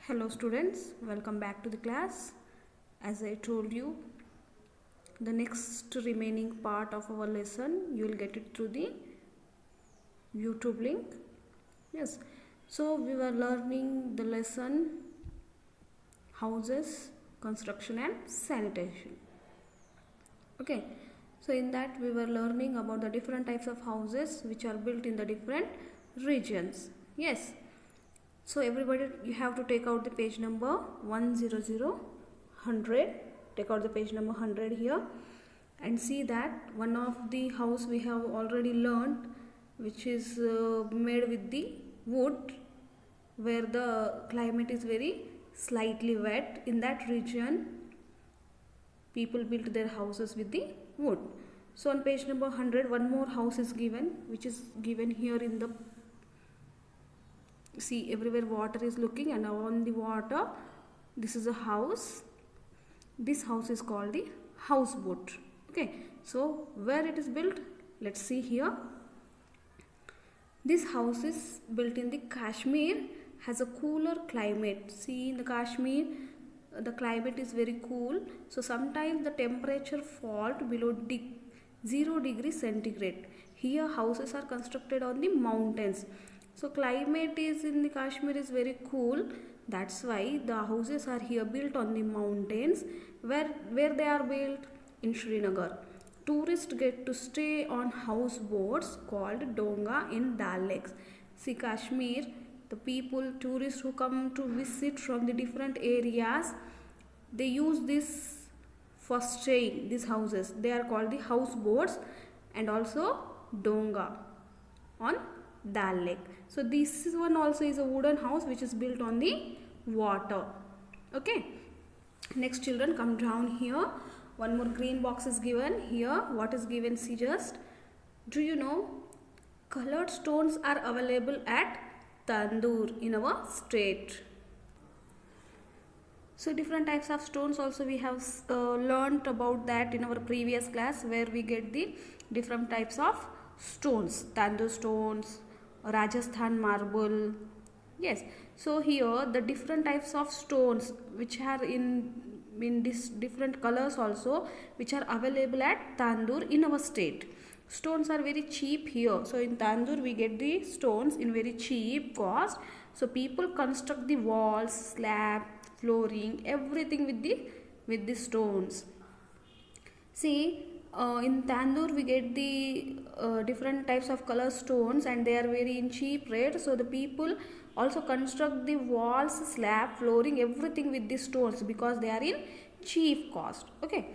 Hello students, welcome back to the class. As I told you, the next remaining part of our lesson you will get it through the YouTube link. Yes, so we were learning the lesson houses, construction and sanitation. Okay, so in that we were learning about the different types of houses which are built in the different regions. Yes, so everybody, you have to take out the page number 100. Take out the page number 100 here and see that one of the house we have already learned, which is made with the wood, where the climate is very slightly wet. In that region, people built their houses with the wood. So on page number 100, one more house is given, which is given here in the, see, everywhere water is looking, and on the water this is a house. This house is called the houseboat. Okay, so where it is built, let's see here. This house is built in the Kashmir, has a cooler climate. See, in the Kashmir the climate is very cool, so sometimes the temperature falls below 0 degrees centigrade. Here houses are constructed on the mountains. So climate is in the Kashmir is very cool. That's why the houses are here built on the mountains. Where they are built? In Srinagar. Tourists get to stay on houseboats called donga in Dal Lakes. See, Kashmir, the people, tourists who come to visit from the different areas, they use this for staying, these houses. They are called the houseboats and also donga on Dal Lake. So this one also is a wooden house which is built on the water. Okay. Next, children, come down here. One more green box is given here. What is given? See, just, do you know colored stones are available at Tandoor in our state? So different types of stones also we have learnt about that in our previous class, where we get the different types of stones. Tandoor stones, Rajasthan marble. Yes, so here the different types of stones which are in this different colors also, which are available at Tandoor in our state. Stones are very cheap here. So in Tandoor we get the stones in very cheap cost. So people construct the walls, slab, flooring, everything with the stones. See, in Tandoor we get the different types of color stones, and they are very in cheap rate. So the people also construct the walls, slab, flooring, everything with the stones because they are in cheap cost. Okay,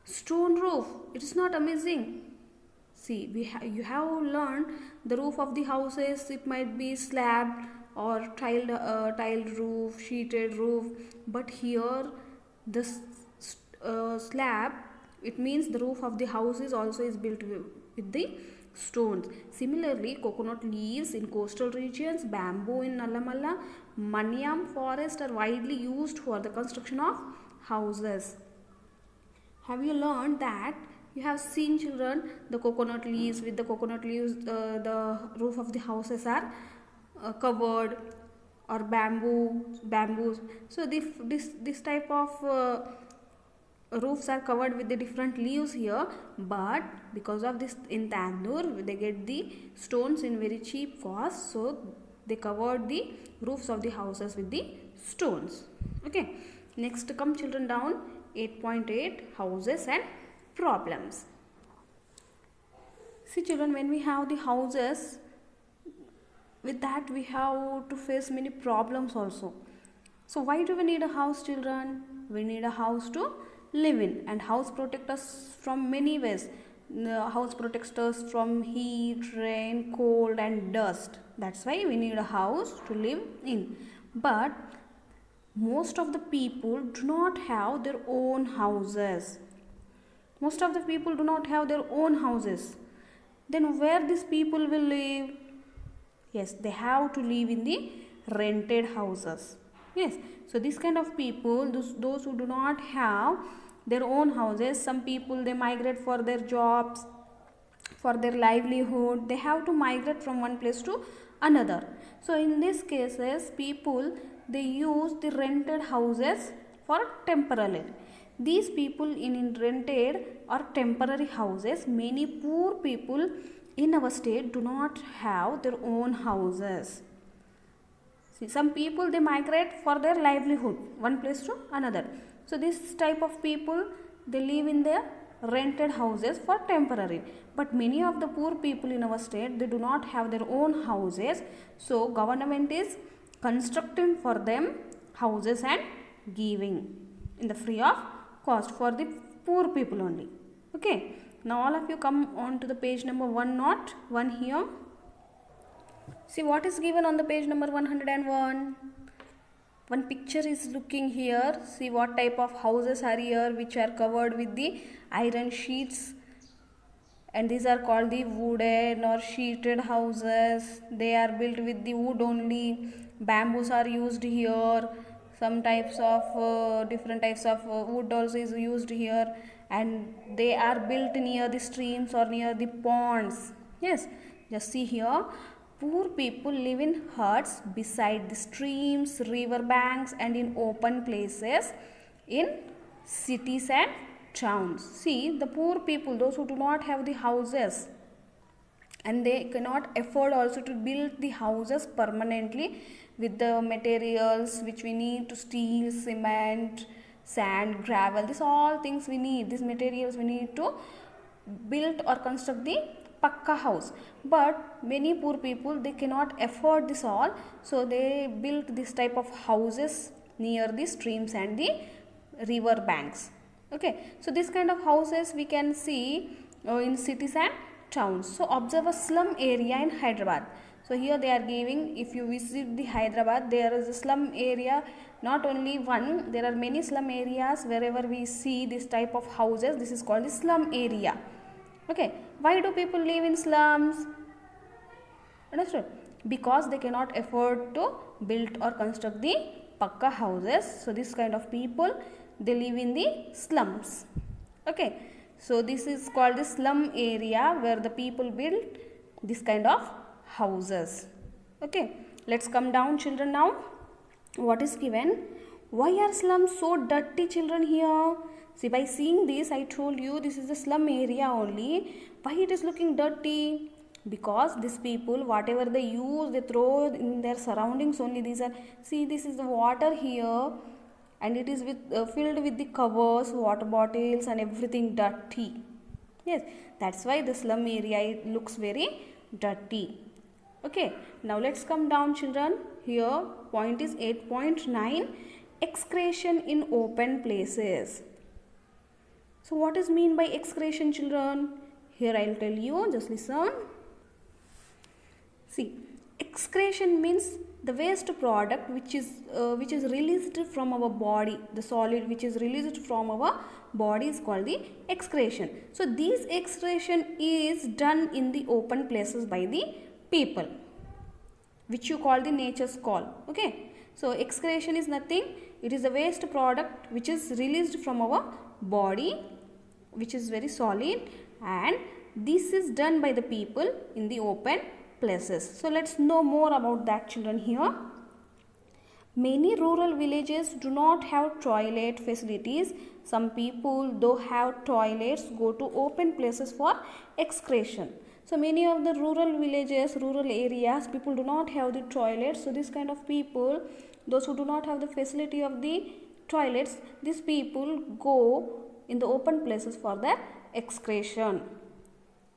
stone roof, it is not amazing. See, you have learned the roof of the houses. It might be slab or tiled roof, sheeted roof, but here the slab, it means the roof of the house is also is built with the stones. Similarly, coconut leaves in coastal regions, bamboo in Nallamala, Manyam forest are widely used for the construction of houses. Have you learned that? You have seen, children, the coconut leaves. With the coconut leaves, the roof of the houses are covered, or bamboos. So this type of roofs are covered with the different leaves here, but because of this, in Tandoor they get the stones in very cheap cost, so they covered the roofs of the houses with the stones. Okay, next, come children down. 8.8 houses and problems. See, children, when we have the houses, with that we have to face many problems also. So why do we need a house, children? We need a house to live in, and house protect us from many ways. The house protects us from heat, rain, cold and dust. That's why we need a house to live in. But most of the people do not have their own houses. Most of the people do not have their own houses. Then where these people will live? Yes, they have to live in the rented houses. Yes, so this kind of people, those who do not have their own houses, some people, they migrate for their jobs, for their livelihood. They have to migrate from one place to another. So in these cases, people, they use the rented houses for temporarily. These people in rented or temporary houses, many poor people in our state do not have their own houses. See, some people, they migrate for their livelihood, one place to another. So this type of people, they live in their rented houses for temporary. But many of the poor people in our state, they do not have their own houses. So government is constructing for them houses and giving in the free of cost for the poor people only. Okay. Now all of you come on to the page number 101 here. See what is given on the page number 101. One picture is looking here. See what type of houses are here, which are covered with the iron sheets, and these are called the wooden or sheeted houses. They are built with the wood only. Bamboos are used here. Some types of different types of wood also is used here, and they are built near the streams or near the ponds. Yes, just see here. Poor people live in huts beside the streams, river banks, and in open places in cities and towns. See, the poor people, those who do not have the houses, and they cannot afford also to build the houses permanently with the materials which we need to steel, cement, sand, gravel. These all things we need, these materials we need to build or construct the pakka house. But many poor people, they cannot afford this all, so they built this type of houses near the streams and the river banks. Okay, so this kind of houses we can see in cities and towns. So observe a slum area in Hyderabad. So here they are giving, if you visit the Hyderabad, there is a slum area, not only one, there are many slum areas. Wherever we see this type of houses, this is called the slum area. Okay, why do people live in slums? Understood? Because they cannot afford to build or construct the pakka houses. So this kind of people, they live in the slums. Okay, so this is called the slum area where the people build this kind of houses. Okay, let's come down, children. Now what is given? Why are slums so dirty, children? Here, see, by seeing this, I told you this is the slum area only. Why it is looking dirty? Because these people, whatever they use, they throw in their surroundings only. These are, see, this is the water here, and it is with filled with the covers, water bottles, and everything dirty. Yes, that's why the slum area, it looks very dirty. Okay, now let's come down, children. Here point is 8.9, excretion in open places. So what is mean by excretion, children? Here I will tell you, just listen. See, excretion means the waste product which is released from our body. The solid which is released from our body is called the excretion. So this excretion is done in the open places by the people, which you call the nature's call. Okay, so excretion is nothing, it is a waste product which is released from our body, which is very solid, and this is done by the people in the open places. So let's know more about that, children. Here, many rural villages do not have toilet facilities. Some people, though have toilets, go to open places for excretion. So many of the rural villages, rural areas, people do not have the toilets. So this kind of people, those who do not have the facility of the toilets, these people go in the open places for their excretion.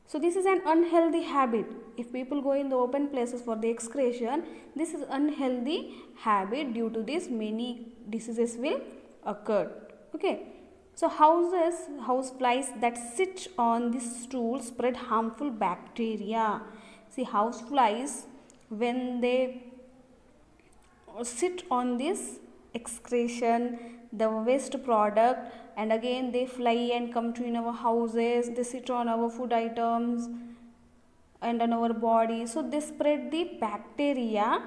So this is an unhealthy habit. If people go in the open places for the excretion, this is unhealthy habit. Due to this, many diseases will occur. Okay. So house flies that sit on this stool spread harmful bacteria. See, house flies, when they sit on this excretion, the waste product, and again they fly and come to in our houses, they sit on our food items and on our body. So they spread the bacteria,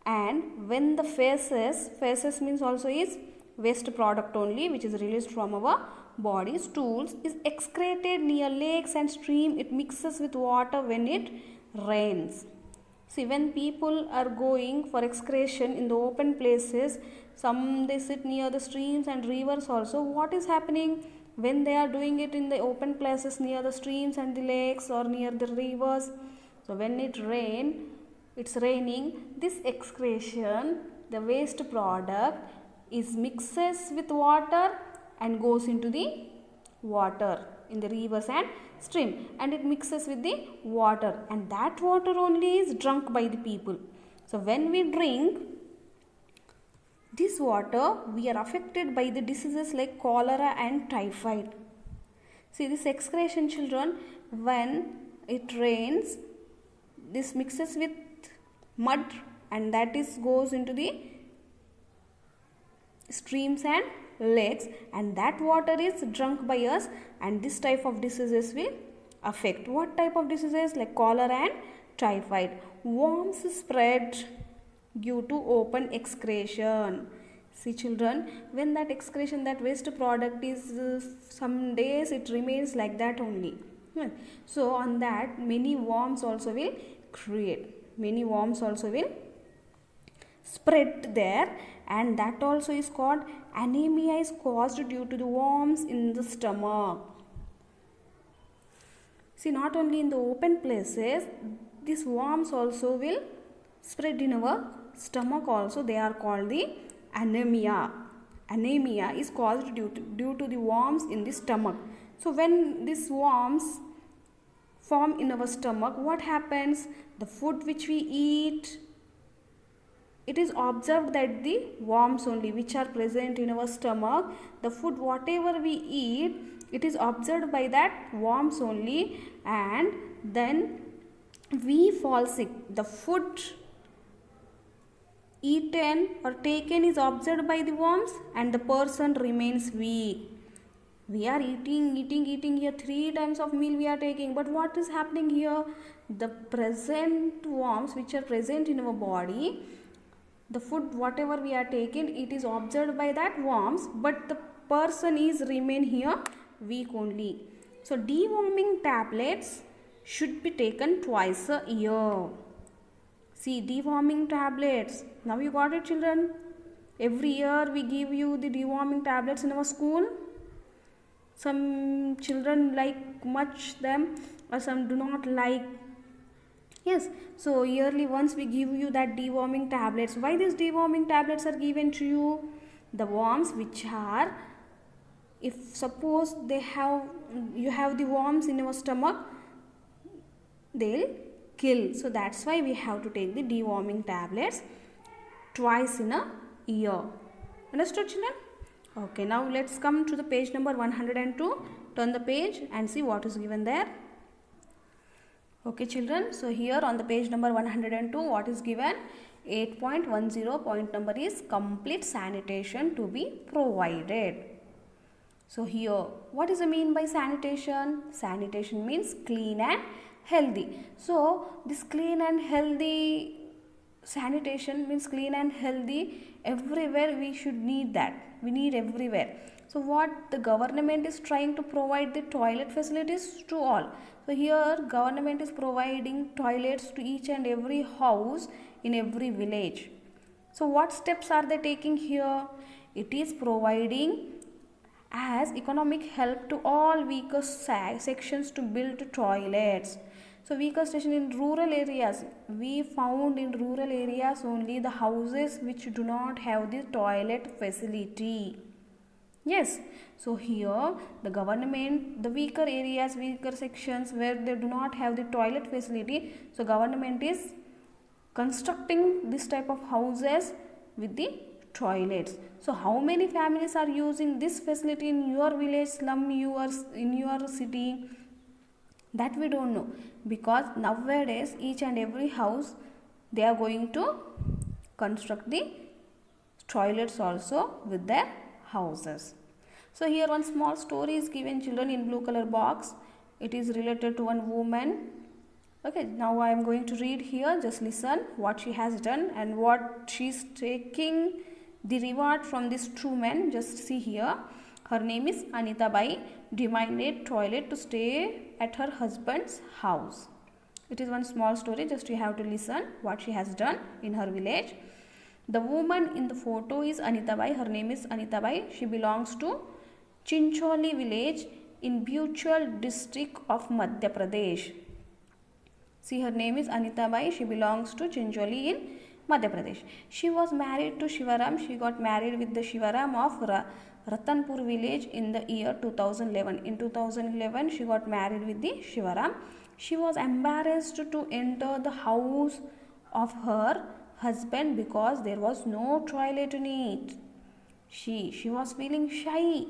and when the feces means also is waste product only which is released from our body, stools is excreted near lakes and stream. It mixes with water when it rains. See, when people are going for excretion in the open places, some they sit near the streams and rivers also. What is happening when they are doing it in the open places near the streams and the lakes or near the rivers? So when it's raining, this excretion, the waste product is mixes with water and goes into the water in the rivers and stream, and it mixes with the water, and that water only is drunk by the people. So when we drink this water, we are affected by the diseases like cholera and typhoid. See, this excretion, children, when it rains, this mixes with mud and that is goes into the streams and lakes, and that water is drunk by us, and this type of diseases will affect. What type of diseases? Like cholera and typhoid. Worms spread due to open excretion. See, children, when that excretion, that waste product is some days it remains like that only. So on that many worms also will create. Many worms also will spread there, and that also is called anemia is caused due to the worms in the stomach. See, not only in the open places, these worms also will spread in our stomach also. They are called the anemia. Anemia is caused due to the worms in the stomach. So when these worms form in our stomach, what happens? The food which we eat, it is observed that the worms only which are present in our stomach, the food whatever we eat, it is observed by that worms only, and then we fall sick. The food eaten or taken is observed by the worms and the person remains weak. We are eating here 3 times of meal we are taking, but what is happening here? The present worms which are present in our body, the food whatever we are taking, it is observed by that worms, but the person is remain here weak only. So deworming tablets should be taken twice a year. See, deworming tablets. Now you got it, children? Every year we give you the deworming tablets in our school. Some children like much them or some do not like. Yes, so yearly once we give you that deworming tablets. Why these deworming tablets are given to you? The worms which are, if suppose you have the worms in your stomach, they'll kill. So that's why we have to take the deworming tablets twice in a year. Understood, children? Okay, now let's come to the page number 102. Turn the page and see what is given there. Okay, children, so here on the page number 102, what is given? 8.10 point number is complete sanitation to be provided. So here, what is the mean by sanitation? Sanitation means clean and healthy. So this clean and healthy, sanitation means clean and healthy. Everywhere we should need that. We need everywhere. So what the government is trying to provide the toilet facilities to all. So here government is providing toilets to each and every house in every village. So what steps are they taking here? It is providing as economic help to all weaker sections to build toilets. So weaker section in rural areas, we found in rural areas only the houses which do not have the toilet facility. Yes, so here the government, the weaker areas, weaker sections where they do not have the toilet facility, so government is constructing this type of houses with the toilets. So how many families are using this facility in your village, slum, in your city? That we don't know, because nowadays each and every house they are going to construct the toilets also with their houses. So here one small story is given, children, in blue color box. It is related to one woman. Okay, now I am going to read here. Just listen what she has done and what she is taking the reward from this true man. Just see here. Her name is Anita Bai. Demanded toilet to stay at her husband's house. It is one small story, just you have to listen what she has done in her village. The woman in the photo is Anita Bai. Her name is Anita Bai. She belongs to Chincholi village in Bhuchal district of Madhya Pradesh. See, her name is Anita Bai. She belongs to Chincholi in Madhya Pradesh. She was married to Shivaram. She got married with the Shivaram of Ratanpur village in the year 2011. In 2011, she got married with the Shivaram. She was embarrassed to enter the house of her husband because there was no toilet in it. She was feeling shy,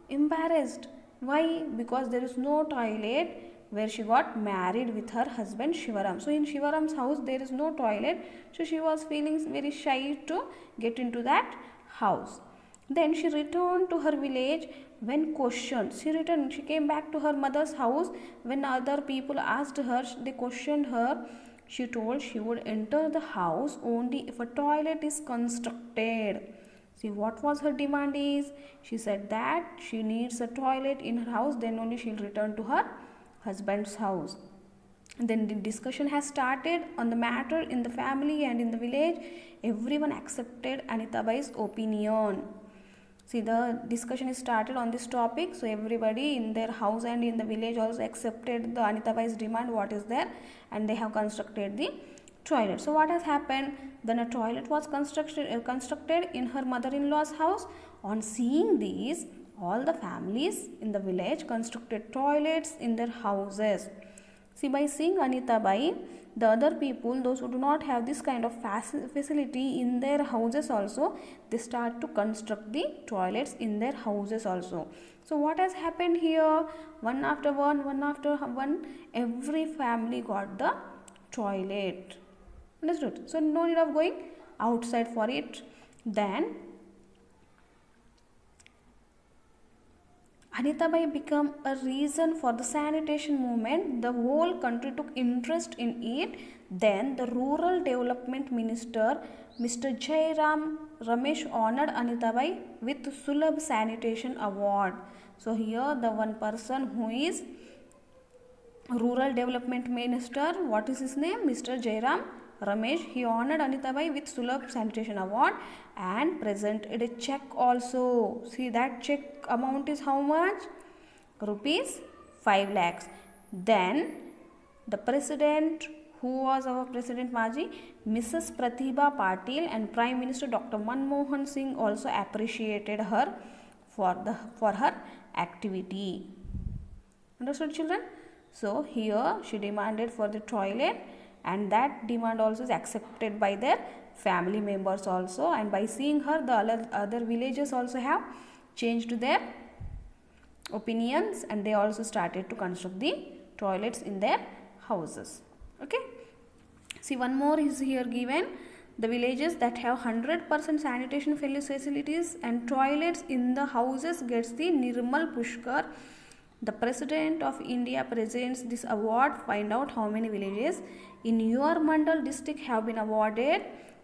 embarrassed. Why? Because there is no toilet where she got married with her husband Shivaram. So in Shivaram's house there is no toilet. So she was feeling very shy to get into that house. Then she returned to her village when questioned. She came back to her mother's house. When other people asked her, they questioned her. She told she would enter the house only if a toilet is constructed. See, what was her demand is? She said that she needs a toilet in her house, then only she will return to her husband's house. And then the discussion has started on the matter in the family and in the village. Everyone accepted Anita Bai's opinion. See, the discussion is started on this topic. So everybody in their house and in the village also accepted the Anita Bai's demand, what is there, and they have constructed the toilet. So what has happened? Then a toilet was constructed in her mother-in-law's house. On seeing this, all the families in the village constructed toilets in their houses. See, by seeing Anita Bai, the other people, those who do not have this kind of facility in their houses also, they start to construct the toilets in their houses also. So what has happened here? One after one, every family got the toilet. Understood? So no need of going outside for it. Then Anita Bai became a reason for the sanitation movement. The whole country took interest in it. Then the rural development minister, Mr. Jairam Ramesh, honored Anita Bai with Sulabh Sanitation Award. So here the one person who is rural development minister, what is his name? Mr. Jairam Ramesh. He honored Anita Bai with Sulabh Sanitation Award and presented a check also. See, that check amount is how much? Rupees 5 lakhs. Then the president, who was our president Maji, Mrs. Pratibha Patil, and Prime Minister Dr. Manmohan Singh also appreciated her for her activity. Understood, children? So here she demanded for the toilet, and that demand also is accepted by their family members also, and by seeing her, the other villagers also have changed their opinions, and they also started to construct the toilets in their houses. Okay, see, one more is here given. The villages that have 100% sanitation facilities and toilets in the houses gets the Nirmal Pushkar. The President of India presents this award. Find out how many villages in your Mandal district have been awarded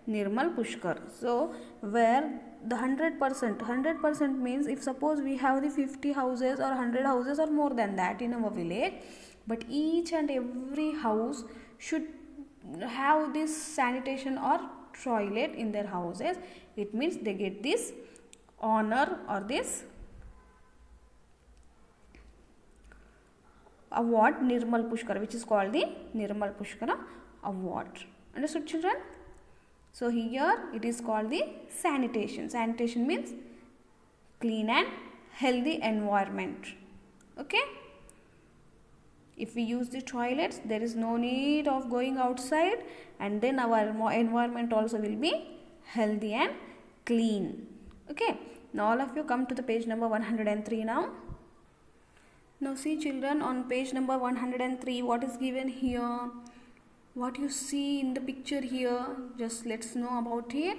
Nirmal Pushkar. So where the 100% means, if suppose we have the 50 houses or 100 houses or more than that in our village, but each and every house should have this sanitation or toilet in their houses, it means they get this honor or this award Nirmal Pushkar, which is called the Nirmal Pushkara award. Understood, children? So here it is called the sanitation. Sanitation means clean and healthy environment. Okay, if we use the toilets, there is no need of going outside, and then our environment also will be healthy and clean. Okay, now all of you come to the page number 103 now. Now see, children, on page number 103, what is given here? What you see in the picture here, just let's know about it.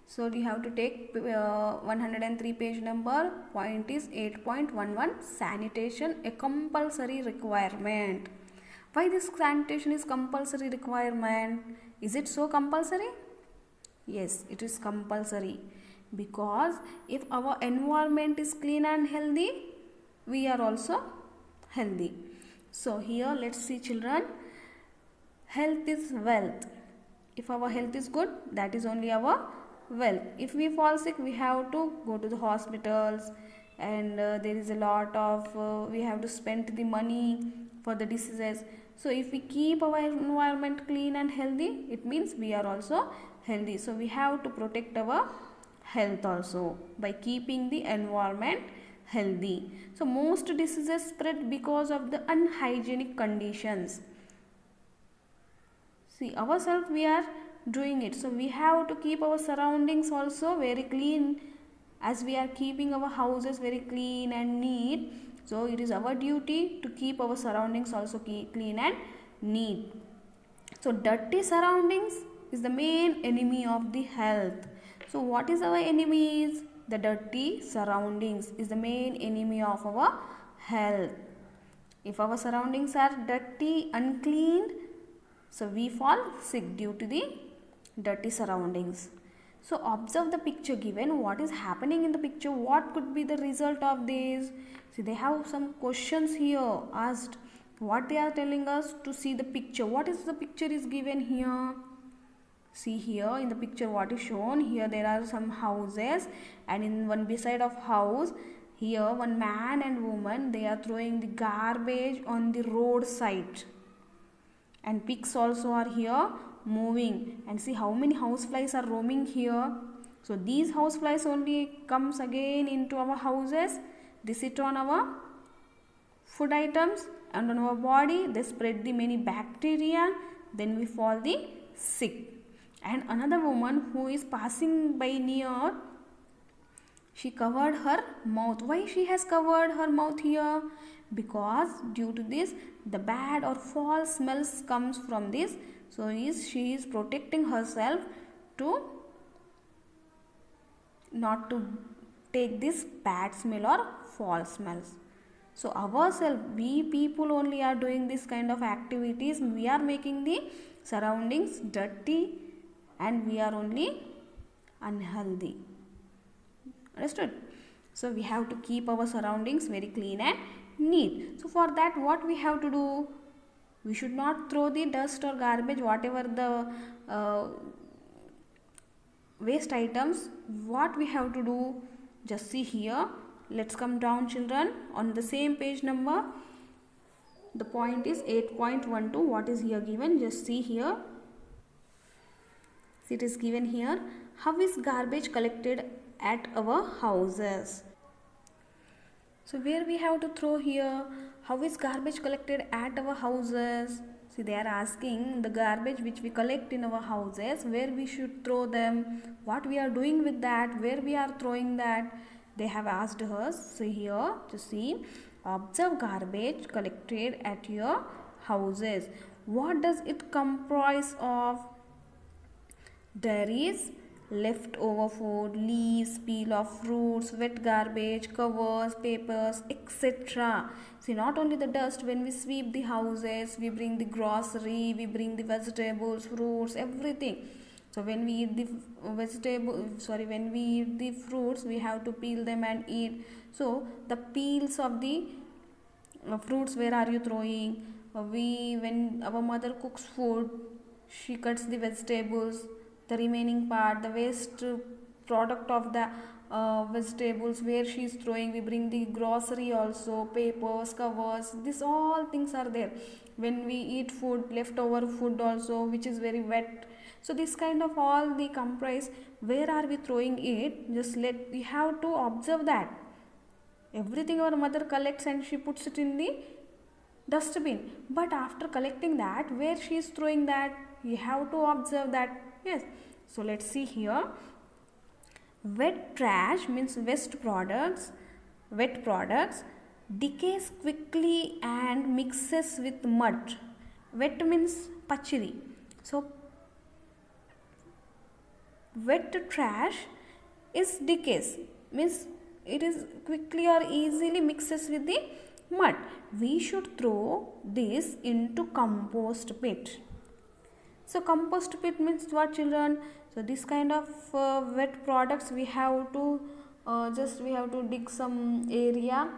So you have to take 103 page number. Point is 8.11, sanitation, a compulsory requirement. Why this sanitation is compulsory requirement? Is it so compulsory? Yes, it is compulsory, because if our environment is clean and healthy, we are also healthy. So here let's see, children. health is wealth. If our health is good, that is only our wealth. If we fall sick, we have to go to the hospitals, and there is a lot of we have to spend the money for the diseases. So if we keep our environment clean and healthy, it means we are also healthy. So we have to protect our health also by keeping the environment healthy. So most diseases spread because of the unhygienic conditions. See, ourselves we are doing it. So we have to keep our surroundings also very clean, as we are keeping our houses very clean and neat. So it is our duty to keep our surroundings also clean and neat. So dirty surroundings is the main enemy of the health. So what is our enemies? The dirty surroundings is the main enemy of our health. If our surroundings are dirty, unclean, so we fall sick due to the dirty surroundings. So observe the picture given. What is happening in the picture? What could be the result of this? See, they have some questions here asked. What they are telling us to see the picture. What is the picture is given here? See here in the picture what is shown. Here there are some houses, and in one beside of house, here one man and woman, they are throwing the garbage on the roadside. And pigs also are here moving, and see how many houseflies are roaming here. So these houseflies only comes again into our houses. They sit on our food items and on our body. They spread the many bacteria. Then we fall the sick. And another woman who is passing by near, she covered her mouth. Why she has covered her mouth here? Because due to this, the bad or foul smells comes from this. So she is protecting herself to not to take this bad smell or foul smells. So ourselves, we people only are doing this kind of activities. We are making the surroundings dirty, and we are only unhealthy. Understood? So we have to keep our surroundings very clean and neat. So for that, what we have to do? We should not throw the dust or garbage, whatever the waste items. What we have to do? Just see here. Let's come down, children, on the same page number. The point is 8.12. What is here given? Just see here. It is given here. How is garbage collected at our houses? So where we have to throw here? How is garbage collected at our houses? See, they are asking the garbage which we collect in our houses, where we should throw them, what we are doing with that, where we are throwing that. They have asked us. So here to see, observe garbage collected at your houses. What does it comprise of? There is leftover food, leaves, peel of fruits, wet garbage, covers, papers, etc. See, not only the dust, when we sweep the houses, we bring the grocery, we bring the vegetables, fruits, everything. So when we eat the when we eat the fruits, we have to peel them and eat. So the peels of the fruits, where are you throwing? When our mother cooks food, she cuts the vegetables, the remaining part, the waste product of the vegetables, where she is throwing. We bring the grocery also, papers, covers, this all things are there. When we eat food, leftover food also, which is very wet. So this kind of all the comprise, where are we throwing it? We have to observe that. Everything our mother collects and she puts it in the dustbin. But after collecting that, where she is throwing that, we have to observe that. Yes. So let's see here. Wet trash means waste products. Wet products decays quickly and mixes with mud. Wet means pachiri. So wet trash is decays, means it is quickly or easily mixes with the mud. We should throw this into compost pit. So compost pit means what, children? So this kind of wet products, we have to dig some area,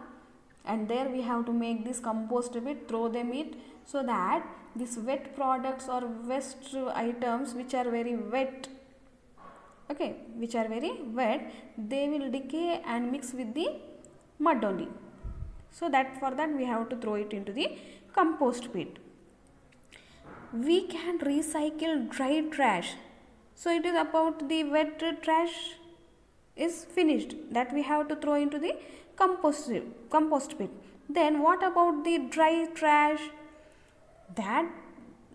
and there we have to make this compost bit, throw them it, so that these wet products or waste items which are very wet, okay, which are very wet, they will decay and mix with the mud only. So that for that we have to throw it into the compost pit. We can recycle dry trash. So it is about the wet trash is finished, that we have to throw into the compost pit. Then what about the dry trash? That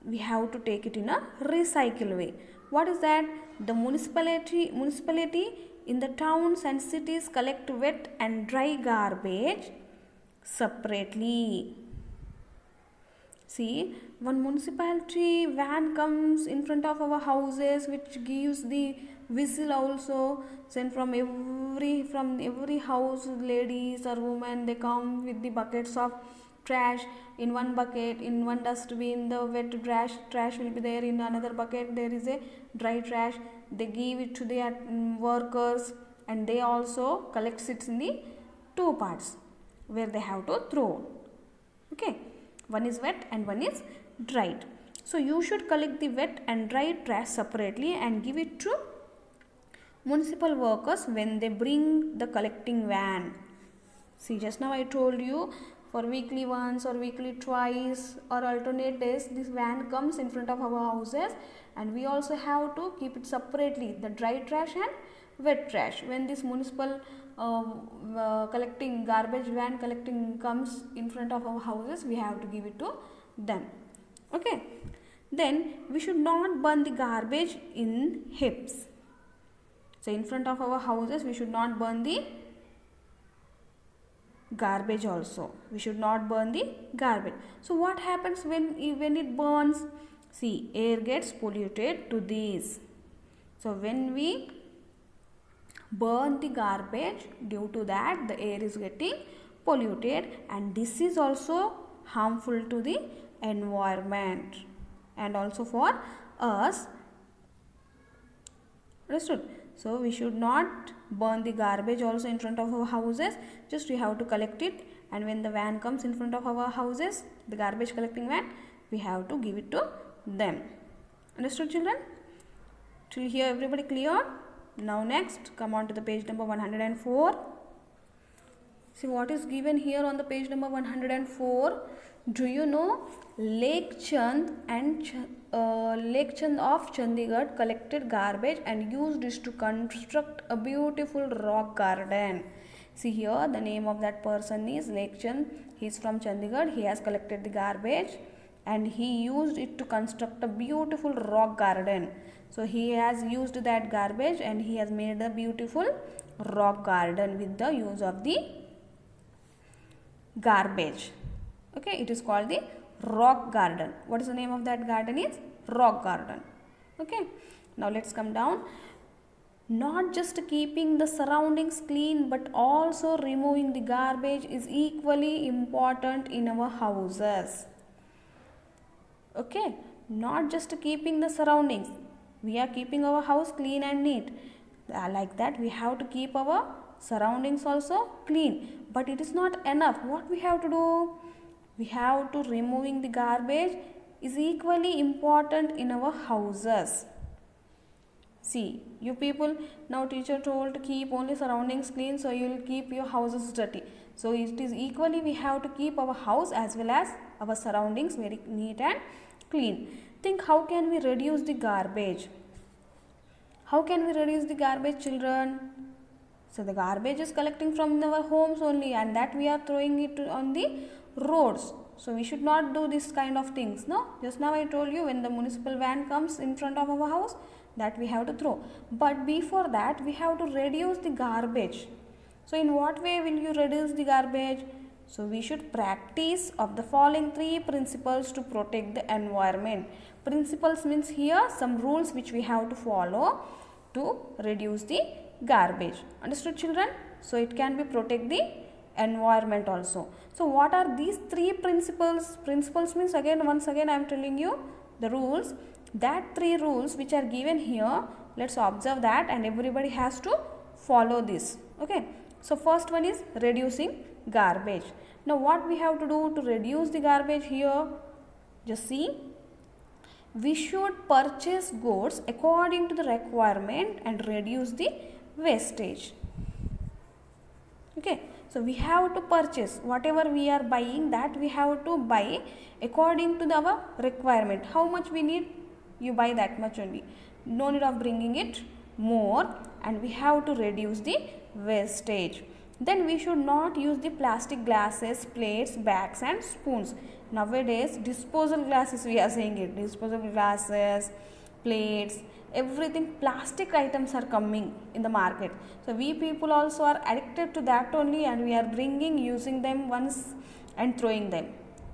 we have to take it in a recycle way. What is that? The municipality in the towns and cities collect wet and dry garbage separately. See, one municipality van comes in front of our houses, which gives the whistle also. Then from every house, ladies or women, they come with the buckets of trash. In one bucket, in one dustbin, the wet trash will be there. In another bucket, there is a dry trash. They give it to their workers, and they also collect it in the two parts where they have to throw. Okay, one is wet and one is dried. So you should collect the wet and dry trash separately and give it to municipal workers when they bring the collecting van. See, just now I told you, for weekly once or weekly twice or alternate days, this van comes in front of our houses, and we also have to keep it separately, the dry trash and wet trash. When this municipal collecting garbage van collecting comes in front of our houses, we have to give it to them. Okay, then we should not burn the garbage in heaps. So in front of our houses, we should not burn the garbage also. We should not burn the garbage. So what happens when it burns? See, air gets polluted to this. So when we burn the garbage, due to that the air is getting polluted, and this is also harmful to the environment and also for us. Understood? So we should not burn the garbage also in front of our houses. Just we have to collect it, and when the van comes in front of our houses, the garbage collecting van, we have to give it to them. Understood, children? Till here everybody clear? Now next, come on to the page number 104. See what is given here on the page number 104. Do you know Lake Chand of Chandigarh collected garbage and used it to construct a beautiful rock garden. See here, the name of that person is Lake Chand. He is from Chandigarh. He has collected the garbage and he used it to construct a beautiful rock garden. So he has used that garbage and he has made a beautiful rock garden with the use of the garbage. Okay, it is called the rock garden. What is the name of that garden? Is rock garden. Okay, now let's come down. Not just keeping the surroundings clean but also removing the garbage is equally important in our houses. Okay, not just keeping the surroundings. We are keeping our house clean and neat. Like that, we have to keep our surroundings also clean. But it is not enough. What we have to do? We have to removing the garbage is equally important in our houses. See, you people, now teacher told to keep only surroundings clean, so you will keep your houses dirty. So it is equally we have to keep our house as well as our surroundings very neat and clean. Think, how can we reduce the garbage? How can we reduce the garbage, children? So the garbage is collecting from our homes only, and that we are throwing it on the roads. So we should not do this kind of things. No, just now I told you, when the municipal van comes in front of our house, that we have to throw. But before that, we have to reduce the garbage. So in what way will you reduce the garbage? So we should practice of the following 3 principles to protect the environment. Principles means here some rules which we have to follow to reduce the garbage. Understood, children? So it can be protect the environment also. So what are these 3 principles? Principles means, once again I am telling you the rules. That 3 rules which are given here, let's observe that and everybody has to follow this. Okay. So first one is reducing garbage. Now what we have to do to reduce the garbage here? Just see, we should purchase goods according to the requirement and reduce the wastage. Okay, so we have to purchase whatever we are buying, that we have to buy according to our requirement. How much we need, you buy that much only, no need of bringing it more, and we have to reduce the wastage. Then we should not use the plastic glasses, plates, bags and spoons. Nowadays disposable glasses, we are saying it, disposable glasses, plates, everything plastic items are coming in the market. So we people also are addicted to that only, and we are bringing, using them once and throwing them.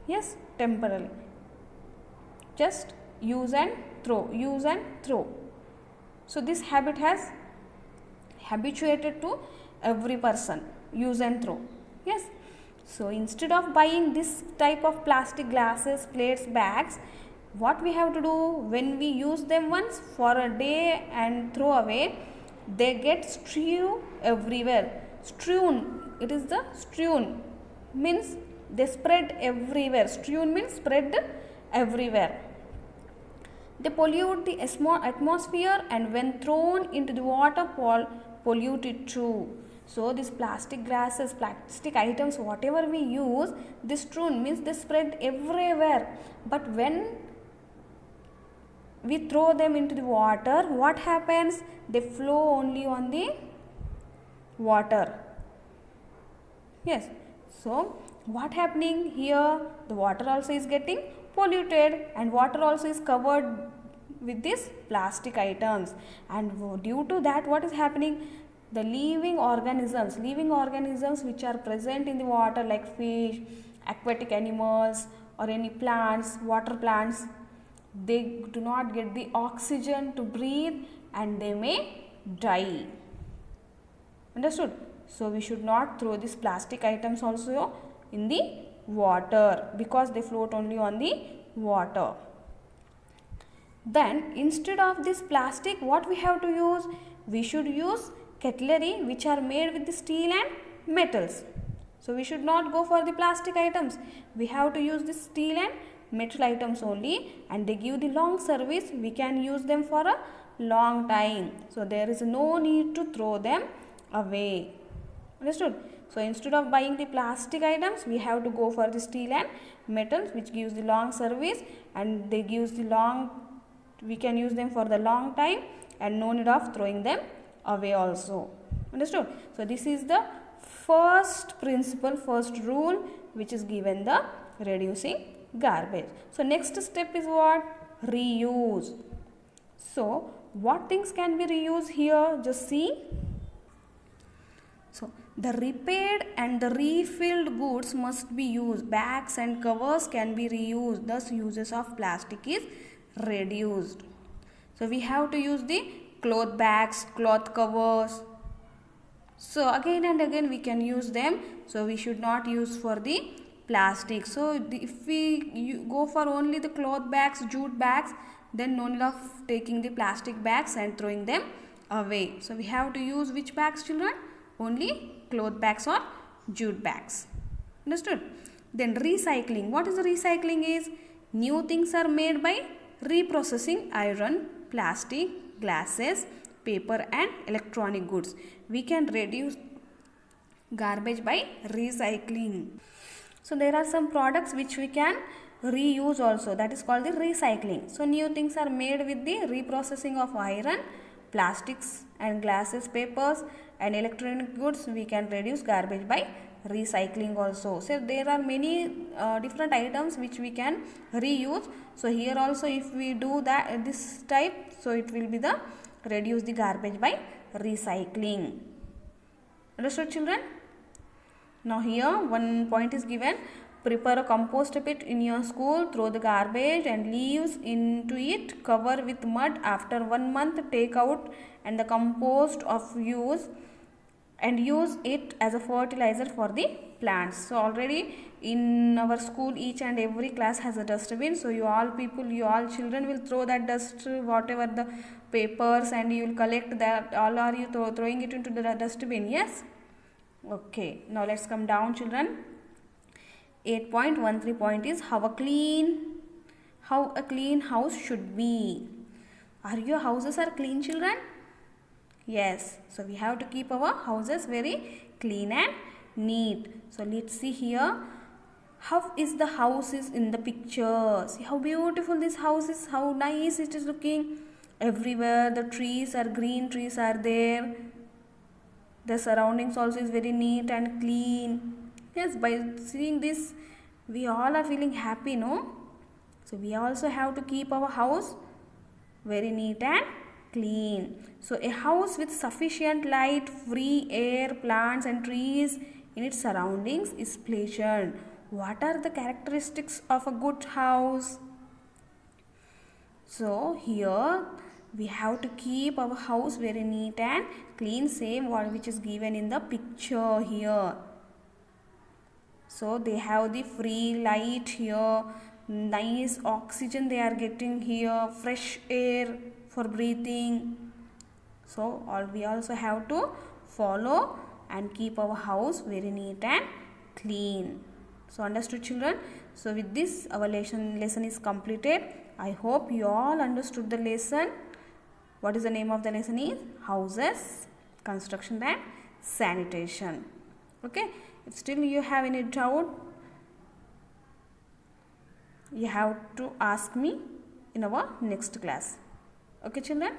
Yes, temporarily. Just use and throw, use and throw. So this habit has habituated to every person, use and throw. Yes. So instead of buying this type of plastic glasses, plates, bags, what we have to do, when we use them once for a day and throw away, they get strewn everywhere. Strewn, it is the strewn, means they spread everywhere. Strewn means spread everywhere. They pollute the atmosphere, and when thrown into the water, pollute it too. So these plastic glasses, plastic items, whatever we use, this strewn means they spread everywhere. But when we throw them into the water, what happens? They flow only on the water. Yes. So what happening here? The water also is getting polluted, and water also is covered with these plastic items, and due to that, what is happening? The living organisms which are present in the water, like fish, aquatic animals or any plants, water plants, they do not get the oxygen to breathe and they may die. Understood? So we should not throw these plastic items also in the water, because they float only on the water. Then instead of this plastic, what we have to use? We should use cutlery which are made with the steel and metals. So we should not go for the plastic items. We have to use the steel and metal items only, and they give the long service. We can use them for a long time. So there is no need to throw them away. Understood? So instead of buying the plastic items, we have to go for the steel and metals, which gives the long service, and they gives the long, we can use them for the long time, and no need of throwing them away also. Understood? So this is the first principle, first rule which is given, the reducing garbage. So next step is what? Reuse. So what things can be reused here? Just see. So the repaired and the refilled goods must be used. Bags and covers can be reused. Thus uses of plastic is reduced. So we have to use the cloth bags, cloth covers. So again and again we can use them. So we should not use for the plastic. So if we go for only the cloth bags, jute bags, then no need of taking the plastic bags and throwing them away. So we have to use which bags, children? Only cloth bags or jute bags. Understood? Then recycling. What is the recycling is? New things are made by reprocessing iron, plastic, glasses, paper and electronic goods. We can reduce garbage by recycling. So there are some products which we can reuse also, that is called the recycling. So new things are made with the reprocessing of iron, plastics and glasses, papers and electronic goods. We can reduce garbage by recycling also. So there are many different items which we can reuse. So here also if we do that, this type, so it will be the reduce the garbage by recycling. Understood, children? Now here one point is given. Prepare a compost pit in your school, throw the garbage and leaves into it, cover with mud. After 1 month, take out and the compost of use and use it as a fertilizer for the plants. So already in our school each and every class has a dustbin. So you all people, you all children will throw that dust, whatever the papers, and you will collect that. All are you throwing it into the dustbin? Yes. Okay. Now let's come down, children. 8.13 point is how a clean house should be. Are your houses are clean, children? Yes. So we have to keep our houses very clean and neat. So let's see here. How is the house is in the picture? See how beautiful this house is. How nice it is looking. Everywhere the trees are green. Trees are there. The surroundings also is very neat and clean. Yes, by seeing this, we all are feeling happy, no? So we also have to keep our house very neat and clean. So a house with sufficient light, free air, plants and trees in its surroundings is pleasant. What are the characteristics of a good house? So here we have to keep our house very neat and clean, same what which is given in the picture here. So they have the free light here, nice oxygen they are getting here, fresh air for breathing. So we also have to follow and keep our house very neat and clean. So understood, children? So with this our lesson is completed. I hope you all understood the lesson. What is the name of the lesson is houses, construction and sanitation. Okay, if still you have any doubt, you have to ask me in our next class. Okay, children?